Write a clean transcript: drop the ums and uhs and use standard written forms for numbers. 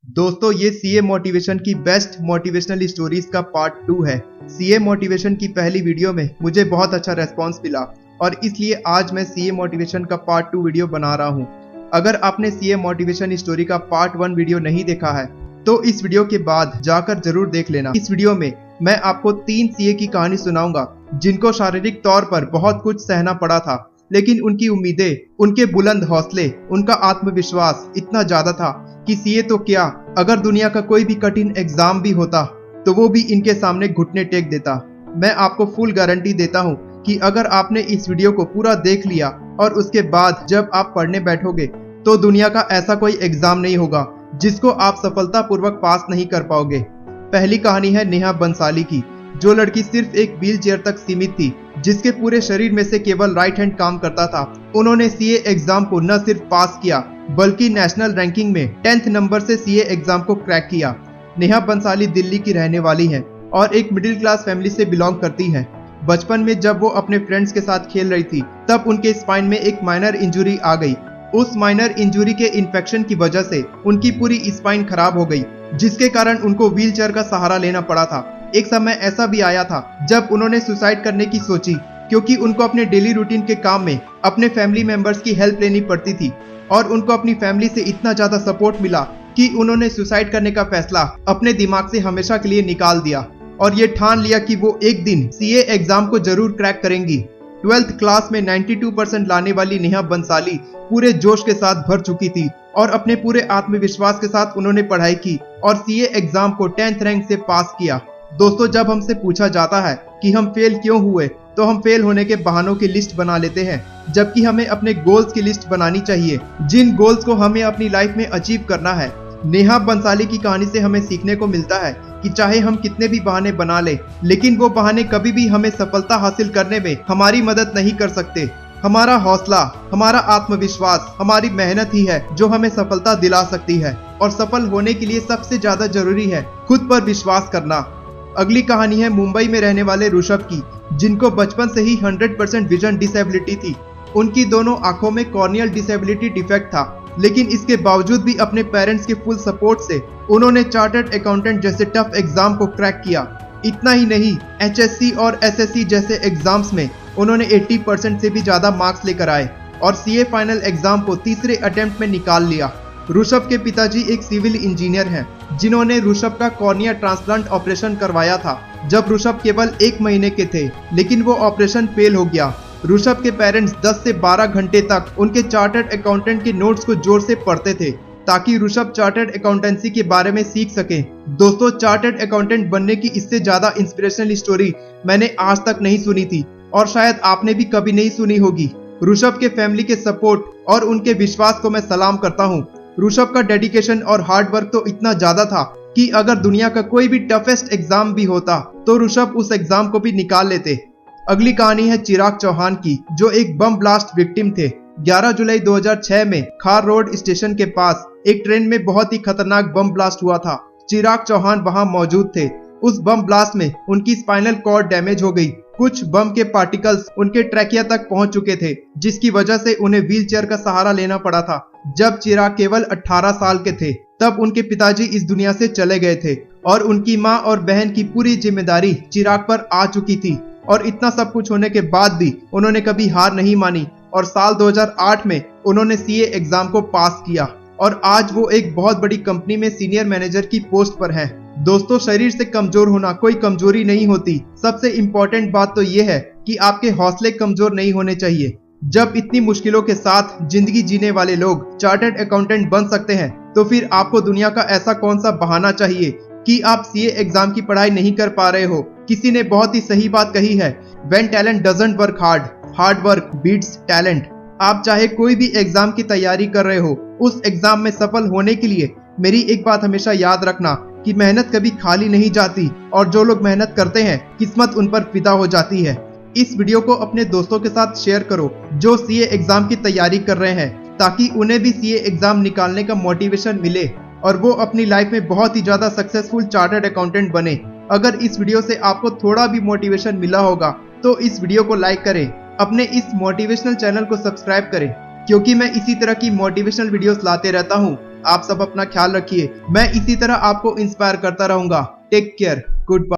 दोस्तों ये CA motivation की बेस्ट मोटिवेशनल स्टोरीज का पार्ट 2 है। सीए मोटिवेशन की पहली वीडियो में मुझे बहुत अच्छा रेस्पॉन्स मिला और इसलिए आज मैं सीए मोटिवेशन का पार्ट 2 वीडियो बना रहा हूँ। अगर आपने सीए मोटिवेशन स्टोरी का पार्ट 1 वीडियो नहीं देखा है तो इस वीडियो के बाद जाकर जरूर देख लेना। इस वीडियो में मैं आपको 3 सीए की कहानी सुनाऊंगा जिनको शारीरिक तौर पर बहुत कुछ सहना पड़ा था, लेकिन उनकी उम्मीदें, उनके बुलंद हौसले, उनका आत्मविश्वास इतना ज्यादा था कि सीए तो क्या, अगर दुनिया का कोई भी कठिन एग्जाम भी होता तो वो भी इनके सामने घुटने टेक देता। मैं आपको फुल गारंटी देता हूँ कि अगर आपने इस वीडियो को पूरा देख लिया और उसके बाद जब आप पढ़ने बैठोगे तो दुनिया का ऐसा कोई एग्जाम नहीं होगा जिसको आप सफलतापूर्वक पास नहीं कर पाओगे। पहली कहानी है नेहा बंसाली की, जो लड़की सिर्फ एक व्हील चेयर तक सीमित थी, जिसके पूरे शरीर में से केवल राइट हैंड काम करता था। उन्होंने सीए एग्जाम को न सिर्फ पास किया बल्कि नेशनल रैंकिंग में 10th नंबर से सीए एग्जाम को क्रैक किया। नेहा बंसाली दिल्ली की रहने वाली है और एक मिडिल क्लास फैमिली से बिलोंग करती है। बचपन में जब वो अपने फ्रेंड्स के साथ खेल रही थी तब उनके स्पाइन में एक माइनर इंजुरी आ गई। उस माइनर इंजुरी के इन्फेक्शन की वजह से उनकी पूरी स्पाइन खराब हो गई, जिसके कारण उनको व्हील चेयर का सहारा लेना पड़ा था। एक समय ऐसा भी आया था जब उन्होंने सुसाइड करने की सोची, क्योंकि उनको अपने डेली रूटीन के काम में अपने फैमिली मेंबर्स की हेल्प लेनी पड़ती थी और उनको अपनी फैमिली से इतना ज्यादा सपोर्ट मिला कि उन्होंने सुसाइड करने का फैसला अपने दिमाग से हमेशा के लिए निकाल दिया और ये ठान लिया कि वो एक दिन सीए एग्जाम को जरूर क्रैक करेंगी। 12th क्लास में 92% लाने वाली नेहा बंसाली पूरे जोश के साथ भर चुकी थी और अपने पूरे आत्मविश्वास के साथ उन्होंने पढ़ाई की और सीए एग्जाम को 10th रैंक से पास किया। दोस्तों, जब हमसे पूछा जाता है कि हम फेल क्यों हुए तो हम फेल होने के बहानों की लिस्ट बना लेते हैं, जबकि हमें अपने गोल्स की लिस्ट बनानी चाहिए, जिन गोल्स को हमें अपनी लाइफ में अचीव करना है। नेहा बंसाली की कहानी से हमें सीखने को मिलता है कि चाहे हम कितने भी बहाने बना ले, लेकिन वो बहाने कभी भी हमें सफलता हासिल करने में हमारी मदद नहीं कर सकते। हमारा हौसला, हमारा आत्मविश्वास, हमारी मेहनत ही है जो हमें सफलता दिला सकती है और सफल होने के लिए सबसे ज्यादा जरूरी है खुद पर विश्वास करना। अगली कहानी है मुंबई में रहने वाले ऋषभ की, जिनको बचपन से ही 100% विजन डिसेबिलिटी थी। उनकी दोनों आंखों में कॉर्नियल डिसेबिलिटी डिफेक्ट था, लेकिन इसके बावजूद भी अपने पेरेंट्स के फुल सपोर्ट से उन्होंने चार्टर्ड अकाउंटेंट जैसे टफ एग्जाम को क्रैक किया। इतना ही नहीं, एचएससी और एसएससी जैसे एग्जाम्स में उन्होंने 80% से भी ज्यादा मार्क्स लेकर आए और सीए फाइनल एग्जाम को तीसरे अटेम्प्ट में निकाल लिया। ऋषभ के पिताजी एक सिविल इंजीनियर हैं, जिन्होंने ऋषभ का कॉर्निया ट्रांसप्लांट ऑपरेशन करवाया था जब ऋषभ केवल 1 महीने के थे, लेकिन वो ऑपरेशन फेल हो गया। ऋषभ के पेरेंट्स 10 से 12 घंटे तक उनके चार्टर्ड अकाउंटेंट के नोट्स को जोर से पढ़ते थे ताकि ऋषभ चार्टर्ड अकाउंटेंसी के बारे में सीख सके। दोस्तों, चार्टर्ड अकाउंटेंट बनने की इससे ज्यादा इंस्पिरेशनल स्टोरी मैंने आज तक नहीं सुनी थी और शायद आपने भी कभी नहीं सुनी होगी। ऋषभ के फैमिली के सपोर्ट और उनके विश्वास को मैं सलाम करता हूँ। ऋषभ का डेडिकेशन और हार्ड वर्क तो इतना ज्यादा था कि अगर दुनिया का कोई भी टफेस्ट एग्जाम भी होता तो ऋषभ उस एग्जाम को भी निकाल लेते। अगली कहानी है चिराग चौहान की, जो एक बम ब्लास्ट विक्टिम थे। 11 जुलाई 2006 में खार रोड स्टेशन के पास एक ट्रेन में बहुत ही खतरनाक बम ब्लास्ट हुआ था। चिराग चौहान वहां मौजूद थे। उस बम ब्लास्ट में उनकी स्पाइनल कॉर्ड डैमेज हो गई। कुछ बम के पार्टिकल्स उनके ट्रैकिया तक पहुंच चुके थे, जिसकी वजह से उन्हें व्हील चेयर का सहारा लेना पड़ा था। जब चिराग केवल 18 साल के थे तब उनके पिताजी इस दुनिया से चले गए थे और उनकी माँ और बहन की पूरी जिम्मेदारी चिराग पर आ चुकी थी। और इतना सब कुछ होने के बाद भी उन्होंने कभी हार नहीं मानी और साल 2008 में उन्होंने सीए एग्जाम को पास किया और आज वो एक बहुत बड़ी कंपनी में सीनियर मैनेजर की पोस्ट पर हैं। दोस्तों, शरीर से कमजोर होना कोई कमजोरी नहीं होती। सबसे इम्पोर्टेंट बात तो ये है कि आपके हौसले कमजोर नहीं होने चाहिए। जब इतनी मुश्किलों के साथ जिंदगी जीने वाले लोग चार्टर्ड अकाउंटेंट बन सकते हैं तो फिर आपको दुनिया का ऐसा कौन सा बहाना चाहिए कि आप सीए एग्जाम की पढ़ाई नहीं कर पा रहे हो। किसी ने बहुत ही सही बात कही है, When talent doesn't work hard, hard work beats talent। आप चाहे कोई भी एग्जाम की तैयारी कर रहे हो, उस एग्जाम में सफल होने के लिए मेरी एक बात हमेशा याद रखना कि मेहनत कभी खाली नहीं जाती और जो लोग मेहनत करते हैं किस्मत उन पर फिदा हो जाती है। इस वीडियो को अपने दोस्तों के साथ शेयर करो जो सीए एग्जाम की तैयारी कर रहे हैं, ताकि उन्हें भी सीए एग्जाम निकालने का मोटिवेशन मिले और वो अपनी लाइफ में बहुत ही ज्यादा सक्सेसफुल चार्टर्ड अकाउंटेंट बने। अगर इस वीडियो से आपको थोड़ा भी मोटिवेशन मिला होगा तो इस वीडियो को लाइक करें, अपने इस मोटिवेशनल चैनल को सब्सक्राइब करें, क्योंकि मैं इसी तरह की मोटिवेशनल वीडियोस लाते रहता हूँ आप सब अपना ख्याल रखिए। मैं इसी तरह आपको इंस्पायर करता रहूंगा। Take care, good bye.